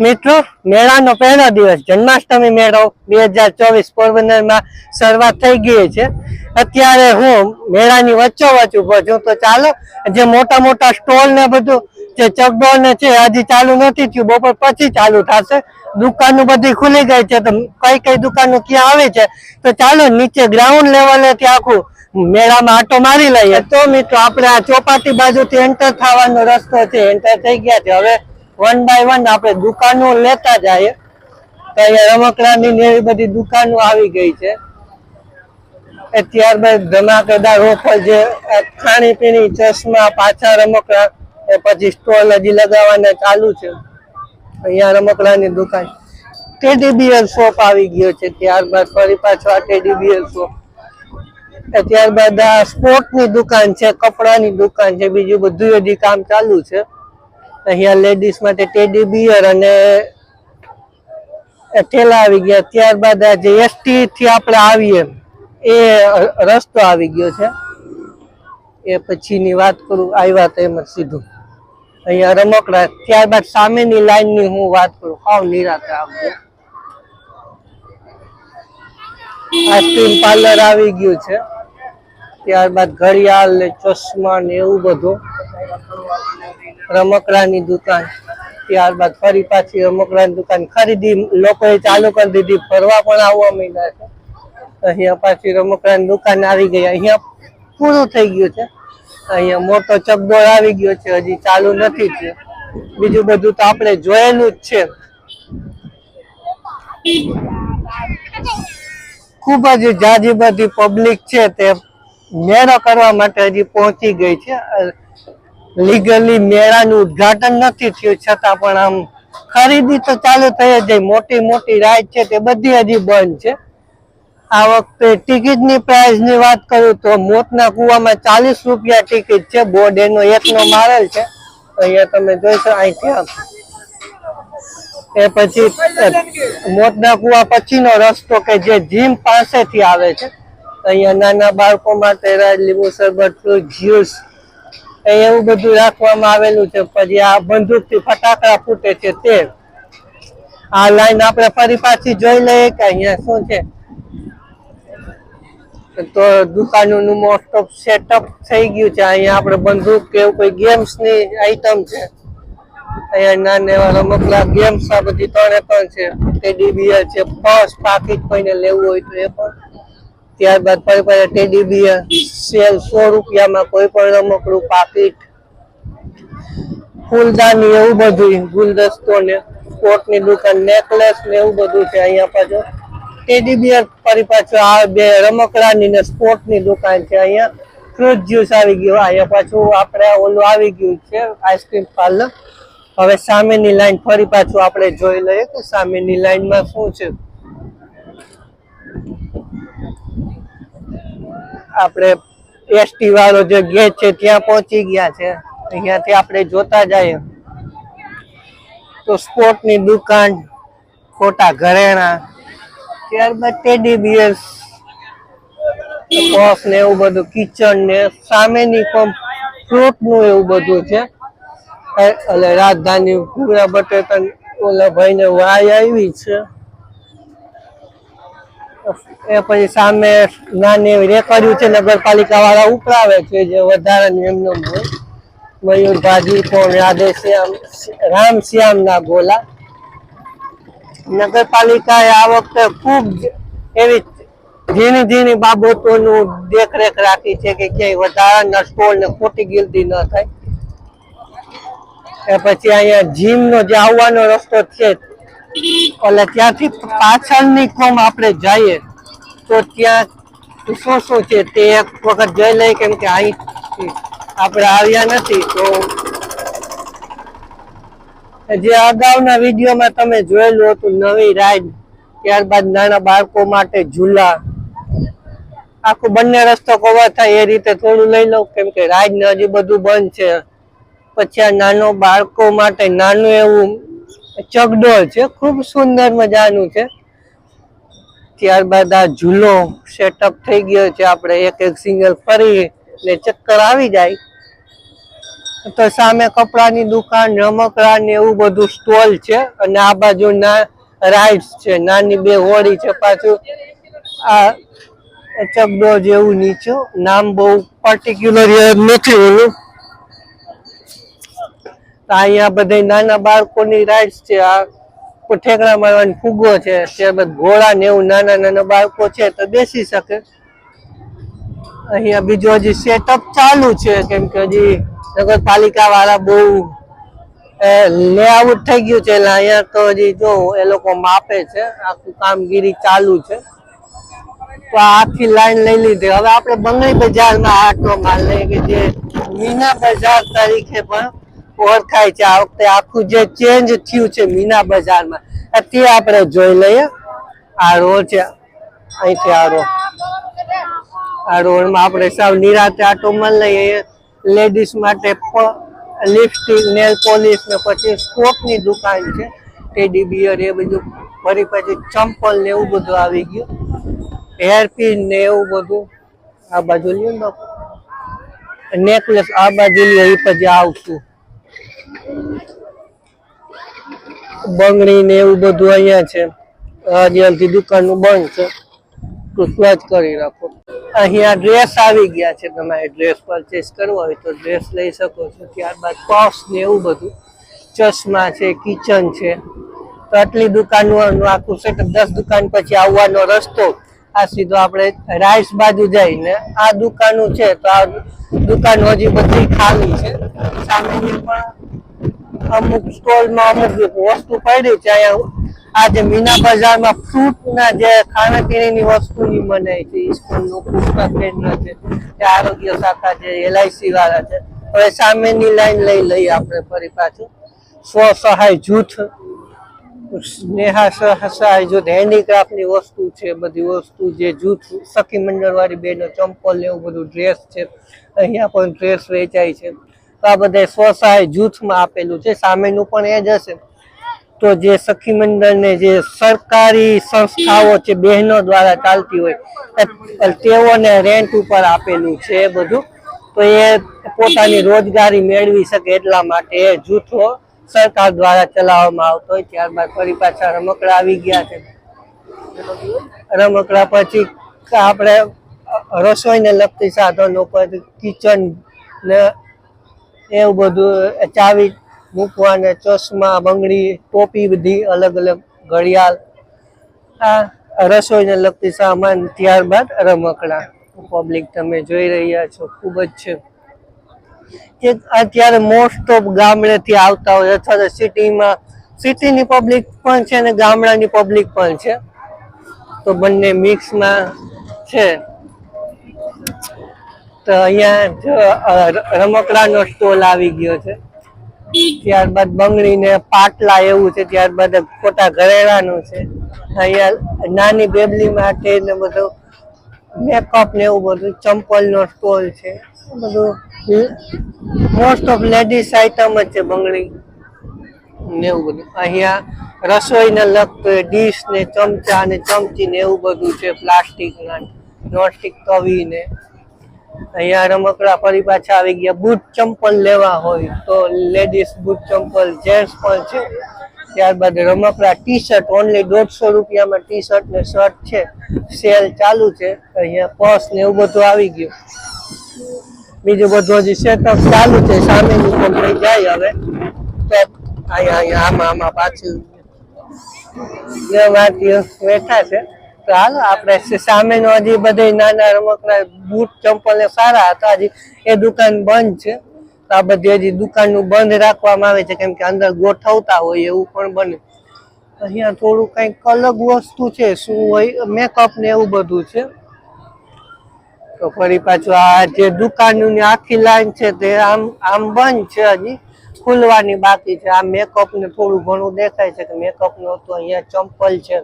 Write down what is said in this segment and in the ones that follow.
મિત્રો, મેળાનો પહેલો દિવસ જન્માષ્ટમી મેળો 2024 પોરબંદરમાં શરૂઆત થઈ ગઈ છે. અત્યારે હું મેળાની વચ્ચોવચ્ચ ઉભો છું. તો ચાલો, જે મોટા મોટા સ્ટોલ ને બધું જે ચકડોળ ને છે હજી ચાલુ નથી થયું, બપોર પછી ચાલુ થશે. દુકાનો બધી ખુલી ગઈ છે. તો કઈ કઈ દુકાનો ક્યાં આવે છે તો ચાલો નીચે ગ્રાઉન્ડ લેવલે ત્યાં આખું મેળામાં આટો મારી લઈએ. તો મિત્રો, આપણે આ ચોપાટી બાજુથી એન્ટર થવાનો રસ્તો છે, એન્ટર થઈ ગયા છે. હવે 1 બાય 1 આપણે દુકાનો લેતા જઈએ. તો અહીંયા રમકડાની ને એવી બધી દુકાનો આવી ગઈ છે. ત્યારબાદ ધમાકેદાર ઓફર, જે ખાણીપીણી, ચશ્મા, પાછા રમકડા, પછી સ્ટોલ હજી લગાવવાના ચાલુ છે. અહીંયા રમકડાની દુકાન, ટેડી બિયર શોપ આવી ગયો છે. ત્યારબાદ ફરી પાછો આ ટેડી બિયર શોપ. ત્યારબાદ આ સ્પોર્ટની દુકાન છે, કપડાની દુકાન છે, બીજું બધું હજી કામ ચાલુ છે. અહીંયા લેડીઝ માટે ટેડી બિયર અને થેલા આવી ગયા. ત્યારબાદ આ જે એસટી થી આપણે આવીએ એ રસ્તો આવી ગયો છે. એ પછીની વાત કરું, આવ્યા તો એમ સીધું અહીંયા રમકડા. ત્યારબાદ સામેની લાઈનની હું વાત કરું, હાવ નિરાતે આવજો. આઈસ્ક્રીમ પાર્લર આવી ગયું છે. ત્યારબાદ ઘડિયાળ ને ચશ્મા ને એવું બધું, રમકડાની દુકાન. ત્યારબાદ ફરી પાછી રમકડાની દુકાન. ખરીદી લોકોએ ચાલુ કરી દીધી, ફરવા પણ આવવા માંડ્યા છે. અહીંયા પાછી રમકડાની દુકાન આવી ગઈ. અહીંયા પૂરું થઈ ગયું છે. અહીંયા મોટો ચકડોળ આવી ગયો છે, હજી ચાલુ નથી થયો. બીજું બધું તો આપણે જોયેલું જ છે. ખૂબ જ જાજી બધી પબ્લિક છે, તે મેળો કરવા માટે હજી પહોંચી ગઈ છે. લીગલી મેળાનું ઉદ્ઘાટન નથી થયું, છતાં પણ આમ ખરીદી તો ચાલુ થઈ જ જાય. મોટી મોટી રાઈડ છે તે બધી હજી બંધ છે. આ વખતે ટિકિટની પ્રાઇસની વાત કરું તો મોતના કુવામાં 40 રૂપિયા ટિકિટ છે. બોર્ડ એનો 1 નો મારેલ છે. અહીંયા તમે જોઈશો અહીંથી. એ પછી મોતના કુવા પછીનો રસ્તો કે જે જીમ પાસેથી આવે છે. અહીંયા નાના બાળકો માટે લીંબુ શરબત, ફ્રૂટ જ્યુસ એવું બધું રાખવામાં આવેલું છે. પછી આ બંદૂકથી ફટાકડા ફૂટે છે તે. આ લાઈન આપણે ફરી પાછી જોઈ લઈએ કે અહીંયા શું છે. તો દુકાનોનું મોસ્ટ ઓફ સેટઅપ થઈ ગયું છે. અહીંયા આપણે બંદૂક કે એવું કોઈ ગેમ્સની આઈટમ છે. અહીંયા નાના એવા રમકડા, ગેમ્સ આ બધી 3 છે. ટેડી બિયર છે, પર્સ, પાકીટ કોઈને લેવું હોય તો એ પણ. ત્યારબાદ ફરી પાછા ટેડી બિયર સેલ 100 રૂપિયામાં કોઈ પણ રમકડું, પાકીટ, ફૂલદાની એવું બધું, ગુલદસ્તો ને સ્પોર્ટની દુકાન, નેકલેસ ને એવું બધું છે. અહીંયા પાછું ટેડી બિયર, ફરી પાછું આ બે રમકડાની ને સ્પોર્ટની દુકાન છે. અહીંયા ફ્રૂટ જ્યુસ આવી ગયું. અહીંયા પાછું આપણે ઓલું આવી ગયું છે આઈસ્ક્રીમ પાર્લર. હવે સામેની લાઈન ફરી પાછું આપણે જોઈ લઈએ કે સામેની લાઈનમાં શું છે. આપણે એસટી વાળો જે ગેટ છે ત્યાં પહોંચી ગયા છે. અહીંયાથી આપણે જોતા જઈએ તો સ્પોર્ટની દુકાન, ખોટા ઘરેણા, ત્યારબાદ ટેડી બિયર, પફ ને એવું બધું, કિચન ને સામેની પણ ફ્રૂટ નું એવું બધું છે. એટલે રાજધાની પૂરા બટેટા ઓલા ભાઈ ને વાય આવી છે. એ પછી સામે નાની એવી રેકડીઓ છે, નગરપાલિકા વાળા ઉપરાવે છે, જે વધારાની એમનો હોય. મયુર ભાજી પણ, રાધેશ્યામ, રામ શ્યામ ના ગોલા. નગરપાલિકાએ આ વખતે ખૂબ એવી ઝીણી ઝીણી બાબતોનું દેખરેખ રાખી છે કે ક્યાંય વધારાના સ્ટોલ ને ખોટી ગીલતી ન થાય. એ પછી અહીંયા જીમ નો જે આવવાનો રસ્તો છે, એટલે ત્યાંથી પાછળની કોમ આપણે જઈએ તો ત્યાં શું છે તે એક વખત જોઈ લઈએ, કેમ કે અહીં આપણે આવ્યા નથી. તો જે અગાઉના વિડીયોમાં તમે જોયેલું હતું, નવી રાઈડ, ત્યારબાદ નાના બાળકો માટે ઝૂલા, આખું બંને રસ્તો કવર થાય એ રીતે થોડું લઈ લઉં, કેમ કે રાઈડ ને હજી બધું બંધ છે. પછી આ નાનો બાળકો માટે નાનું એવું ચકડોળ છે, ખૂબ સુંદર મજાનું છે. ત્યારબાદ આ ઝૂલો સેટઅપ થઈ ગયો છે. આપણે એક સિંગલ ફરી ને ચક્કર આવી જાય. તો સામે કપડાની દુકાન, રમકડા ને એવું બધું સ્ટોલ છે અને આ બાજુ રાઇડ્સ છે, નાની બે હોડી છે, પાછું આ ચકડોળ જેવું નીચું નામ બહુ પર્ટિક્યુલર નથી ઓલું. અહીંયા બધા નાના બાળકોની રાઇડ્સ છે, આ ઠેકડા મારવાની ફુગ્ગો છે, ત્યારબાદ ઘોડા ને એવું નાના નાના બાળકો છે તો બેસી શકે. અહીંયા બીજું હજી સેટઅપ ચાલુ છે કેમ કે હજી નગરપાલિકા વાળા બહુ લેઆઉટ થઈ ગયું છે એટલે અહીંયા તો હજી જો એ લોકો માપે છે, આખું કામગીરી ચાલુ છે. તો આખી લાઈન લઈ લીધી. હવે આપણે બંગડી બજારમાં આટો માલ લઈએ કે જે મીના બજાર તરીકે પણ ઓળખાય છે. આ વખતે આખું જે ચેન્જ થયું છે મીના બજારમાં તે આપણે જોઈ લઈએ. આ રોડ છે, અહીંથી આ રોડમાં આપણે સાવ નિરાતે આટો માલ લઈએ. લેડીઝ માટે લિપસ્ટિક, નેલ પોલિશ ને પછી સ્કોપની દુકાન છે, ટેડી બિયર એ બધું, ફરી પછી ચંપલ ને એવું બધું આવી ગયું, હેરપિન ને એવું બધું. આ બાજુ લ્યો ને નેકલેસ, આ બાજુ લ્યો એ પછી આવતું બંગડી ને એવું બધું અહીંયા છે. હજી અડધી દુકાનનું બંધ છે તો સ્વેચ કરી રાખો. અહીંયા ડ્રેસ આવી ગયા છે, તમારે ડ્રેસ પરચેસ કરવો હોય તો ડ્રેસ લઈ શકો છો. ત્યારબાદ પર્સ ને એવું બધું, ચશ્મા છે, કિચન છે. તો આટલી દુકાનનું આખું સેટઅપ. 10 દુકાન પછી આવવાનો રસ્તો આ સીધો આપણે રાઈસ બાજુ જઈને આ દુકાનો છે તો આ દુકાન હજી બધી ખાલી છે. સામેની પણ અમુક સ્ટોલમાં અમુક વસ્તુ પડી છે. અહીંયા આજે મીના બજારમાં ફ્રૂટના જે ખાણીપીણીની વસ્તુની મનાઈ છે, સ્કૂલનું પુસ્તક કેન્દ્ર છે, આરોગ્ય શાખા છે, LIC વાળા છે. હવે સામેની લાઈન લઈ લઈએ આપણે ફરી પાછું. સ્વસહાય જૂથ, સ્નેહા સહાય જૂથ, હેન્ડીક્રાફ્ટની વસ્તુ છે, બધી વસ્તુ જે જૂથ સખી મંડળ વાળી બેનો ચંપલ ને એવું બધું, ડ્રેસ છે, અહીંયા પણ ડ્રેસ વેચાય છે. તો આ બધા સ્વસહાય જૂથમાં આપેલું છે. સામેનું પણ એ જ હશે. તો જે સખી મંડળ ને જે સરકારી સંસ્થાઓ છે બહેનો દ્વારા ચાલતી હોય તેઓને રેન્ટ ઉપર આપેલું છે એ બધું. તો એ પોતાની રોજગારી મેળવી શકે એટલા માટે એ જૂથો સરકાર દ્વારા ચલાવવામાં આવતો હોય. ત્યારબાદ ફરી પાછા રમકડા આવી ગયા છે. રમકડા પછી આપણે રસોઈને લગતી સાધનો પર કિચન ને એવું બધું, ચાવી મૂકવાને, ચશ્મા, બંગડી, ટોપી, બધી અલગ અલગ, ઘડિયાળ, આ રસોઈને લગતી સામાન. ત્યારબાદ રમકડા. પબ્લિક તમે જોઈ રહ્યા છો ખૂબ જ છે. કે અત્યારે મોસ્ટ ઓફ ગામડેથી આવતા હોય અથવા તો સિટીમાં, સિટીની પબ્લિક પણ છે ને ગામડાની પબ્લિક પણ છે, તો બંને મિક્સમાં છે. તો અહીંયા રમકડાનો સ્ટોલ આવી ગયો છે. ત્યારબાદ બંગડી ને પાટલા એવું છે. ત્યારબાદ ખોટા ઘરેણાનું છે. અહીંયા નાની બેબલી માટે ને બધું મેકઅપ ને એવું બધું, ચંપલનો સ્ટોલ છે. બધું મોસ્ટ ઓફ લેડીઝ આઈટમ જ છે, બંગડી ને એવું બધું. અહીંયા રસોઈને લગતું ડીશ ને ચમચા ને ચમચી ને એવું બધું છે, પ્લાસ્ટિકના, નોનસ્ટિક તવી ને. અહીંયા રમકડા ફરી પાછા આવી ગયા. બૂટ ચંપલ લેવા હોય તો લેડીઝ બૂટ ચંપલ, જેન્ટ્સ પણ છે. ત્યારબાદ રમકડા, ટી શર્ટ ઓનલી 150 રૂપિયામાં ટી શર્ટ ને શર્ટ છે, સેલ ચાલુ છે. અહીંયા પર્સ ને એવું બધું આવી ગયું. બીજું બધું હજી સેટઅપ ચાલુ છે. સામેની કંપની જાય હવે અહીંયા આમાં પાછું બેઠા છે. તો હાલો આપણે સામેનો હજી બધા નાના રમકડા, બૂટ ચંપલ ને સારા હતા, હજી એ દુકાન બંધ છે. તો આ બધી હજી દુકાનનું બંધ રાખવામાં આવે છે કેમ કે અંદર ગોઠવતા હોય એવું પણ બને. અહીંયા થોડું કંઈક અલગ વસ્તુ છે, શું હોય, મેકઅપ ને એવું બધું છે. તો ફરી પાછું આ જે દુકાનની આખી લાઈન છે તે આમ બંધ છે, હજી ખુલવાની બાકી છે. આ મેકઅપ ને થોડું ઘણું દેખાય છે કે મેકઅપ નું હતું. અહીંયા ચંપલ છે,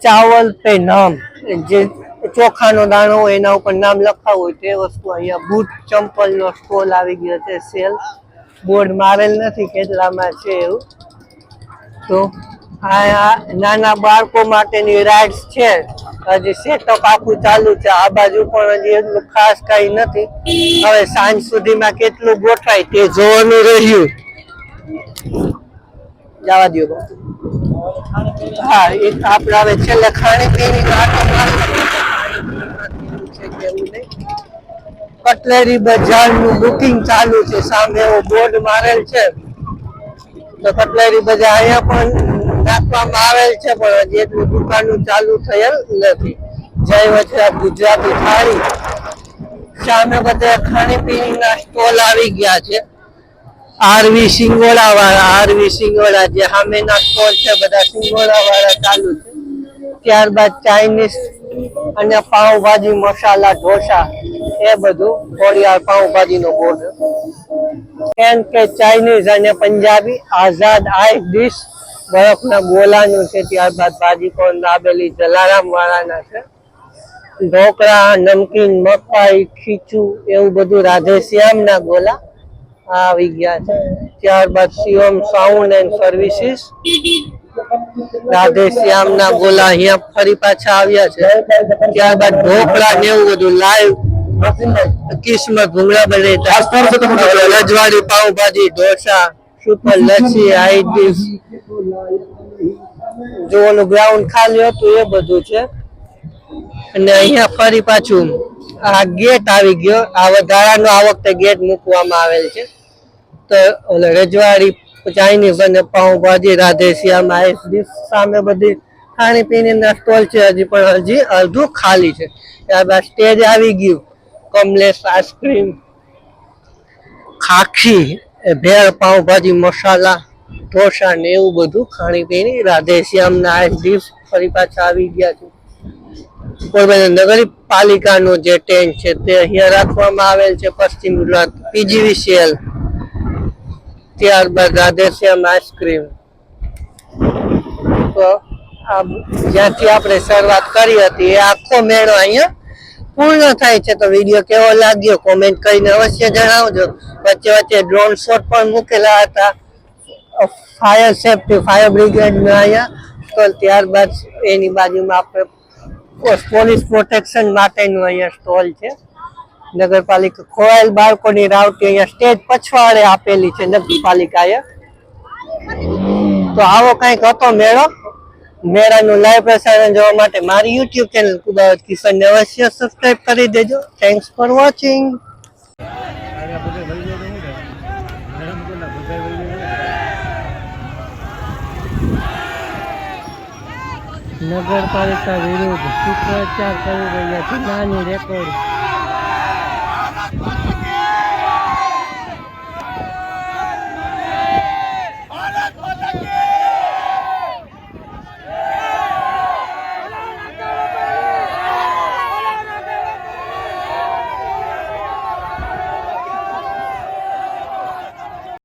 ચાવલ પે નામ, જે ચોખાનો દાણો હોય એના ઉપર નામ લખાવું હોય તે વસ્તુ. અહીંયા બૂટ ચંપલ નો સ્ટોલ આવી ગયો છે. સેલ બોર્ડ મારેલ નથી કેટલામાં છે એવું. તો આ નાના બાળકો માટેની રાઇડ્સ છે, હજી સેટઅપ આખું ચાલુ છે. આ બાજુ પણ હજી એટલું ખાસ કઈ નથી. હવે સાંજ સુધીમાં કેટલું ગોઠવાય તે જોવાનું રહ્યું. જવા દો. હા, એક આપણે હવે છેલ્લે ખાણીપીણી કટલેરી બજારનું બુકિંગ ચાલુ છે. સામે એવો બોર્ડ મારેલ છે. તો કટલેરી બજાર અહીંયા પણ નાખવામાં આવેલ છે, પણ હજી એટલું દુકાનો ચાલુ થયેલ નથી. જય વચરાજ ગુજરાતી થાળી. સામે બધા ખાણીપીણીના સ્ટોલ આવી ગયા છે. આરવી સિંગોડા વાળા, આરવી સિંગોડા જે સામેના સ્ટોલ છે બધા સિંગોડા વાળા ચાલુ છે. ત્યારબાદ ચાઇનીઝ અને પાવભાજી મસાલા ઢોસા એ બધું ખોડિયાર પાવભાજી નો બોર્ડ. એમ કે ચાઇનીઝ અને પંજાબી આઝાદ આઈ ડીશ બરફના ગોલાનું છે. ત્યારબાદ ભાજી કોણ દાબેલી જલારામ વાળાના છે. ઢોકળા, નમકીન, મકાઈ, ખીચું એવું બધું રાધેશ્યામ ના ગોલા આવી ગયા છે. ત્યારબાદ Shivam sound and services Radheshyam ના ગોલા અહીંયા ફરી પાછા આવ્યા છે. ત્યારબાદ ઢોકળા ને એવું બધું લાઈવ કિસ્મત ભૂંગળા બટેટા, રજવાડી પાવભાજી, ઢોસા, સુપર લસ્સી, આઈ ડીશ જોવાનું ગ્રાઉન્ડ ખાલી હતું એ બધું છે. અને અહીંયા ફરી પાછું આ ગેટ આવી ગયો. આ વધારાનો આ વખતે ગેટ મૂકવામાં આવેલ છે. તો રજવાડી ચાઇનીઝ અને પાઉંભાજી રાધેશ્યામ આઈસ ડીશ સામે બધી ખાણીપીણીના સ્ટોલ છે. હજી પણ હજી અડધું ખાલી છે. ત્યારબાદ સ્ટેજ આવી ગયું. કમલેશ આઈસ્ક્રીમ, ખાખી, ભેળ પાઉંભાજી મસાલા ઢોસા ને એવું બધું ખાણીપીણી રાધેશ્યામના આઈસ ડીશ ફરી પાછા આવી ગયા છે. પોરબંદર નગરપાલિકાનો જે ટેન્ટ છે તે અહીંયા રાખવામાં આવેલ છે. પશ્ચિમ ગુજરાત પીજીવીસીએલ. ત્યારબાદ રાધેશ્યામ આઈસ્ક્રીમ. તો આ જ્યાંથી આપણે શરૂઆત કરી હતી એ આખો મેળો અહીંયા પૂર્ણ થાય છે. તો વિડીયો કેવો લાગ્યો કોમેન્ટ કરીને અવશ્ય જણાવજો. વચ્ચે વચ્ચે ડ્રોન શોટ પણ મૂકેલા હતા. ફાયર સેફટી, ફાયર બ્રિગેડના અહીંયા સ્ટોલ. ત્યારબાદ એની બાજુમાં આપણે પોલીસ પ્રોટેક્શન માટેનું અહીંયા સ્ટોલ છે. નગરપાલિકા ખોવાયેલ બાળકોની રાવટી અહીંયા સ્ટેજ પછવાડે આપેલી છે નગરપાલિકાએ. તો આવો કંઈક હતો મેળો. મેળાનું લાઈવ પ્રસારણ જોવા માટે મારી યુટ્યુબ ચેનલ કુદાવત કિશનને અવશ્ય સબસ્ક્રાઇબ કરી દેજો. Thanks for watching. નગરપાલિકા વિરુદ્ધ સૂત્રોચ્ચાર કરી રહ્યા છે. નાની રેકોર્ડ